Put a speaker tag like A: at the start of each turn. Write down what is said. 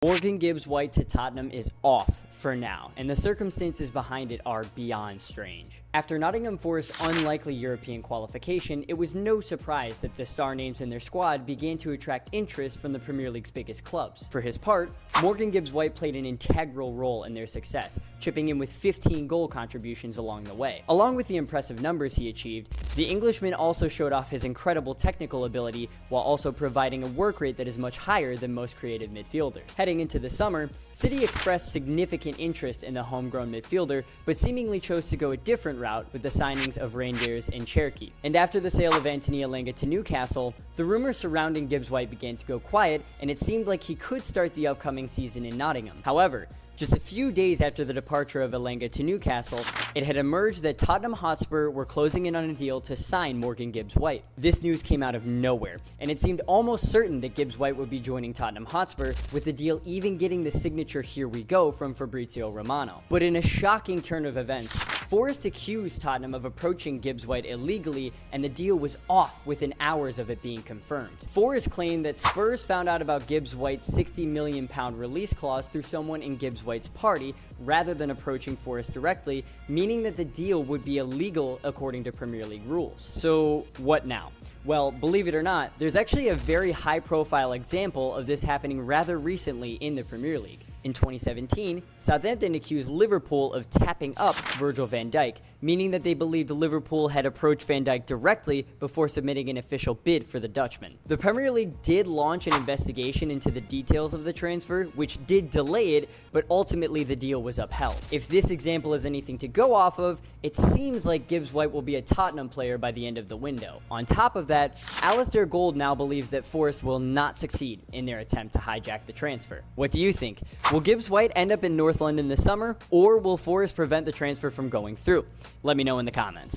A: Morgan Gibbs-White to Tottenham is off for now, and the circumstances behind it are beyond strange. After Nottingham Forest's unlikely European qualification, it was no surprise that the star names in their squad began to attract interest from the Premier League's biggest clubs. For his part, Morgan Gibbs-White played an integral role in their success, chipping in with 15 goal contributions along the way. Along with the impressive numbers he achieved, the Englishman also showed off his incredible technical ability while also providing a work rate that is much higher than most creative midfielders. Heading into the summer, City expressed significant interest in the homegrown midfielder, but seemingly chose to go a different route with the signings of Reinders and Cherki. And after the sale of Anthony Elanga to Newcastle, the rumors surrounding Gibbs-White began to go quiet, and it seemed like he could start the upcoming season in Nottingham. However, just a few days after the departure of Elanga to Newcastle, it had emerged that Tottenham Hotspur were closing in on a deal to sign Morgan Gibbs-White. This news came out of nowhere, and it seemed almost certain that Gibbs-White would be joining Tottenham Hotspur, with the deal even getting the signature "Here we go" from Fabrizio Romano. But in a shocking turn of events, Forest accused Tottenham of approaching Gibbs-White illegally, and the deal was off within hours of it being confirmed. Forest claimed that Spurs found out about Gibbs-White's £60 million release clause through someone in Gibbs-White's party rather than approaching Forest directly, meaning that the deal would be illegal according to Premier League rules. So what now? Well, believe it or not, there's actually a very high-profile example of this happening rather recently in the Premier League. In 2017, Southampton accused Liverpool of tapping up Virgil van Dijk, meaning that they believed Liverpool had approached Van Dijk directly before submitting an official bid for the Dutchman. The Premier League did launch an investigation into the details of the transfer, which did delay it, but ultimately the deal was upheld. If this example is anything to go off of, it seems like Gibbs-White will be a Tottenham player by the end of the window. On top of that, Alistair Gold now believes that Forest will not succeed in their attempt to hijack the transfer. What do you think? Will Gibbs-White end up in North London this summer, or will Forest prevent the transfer from going through? Let me know in the comments.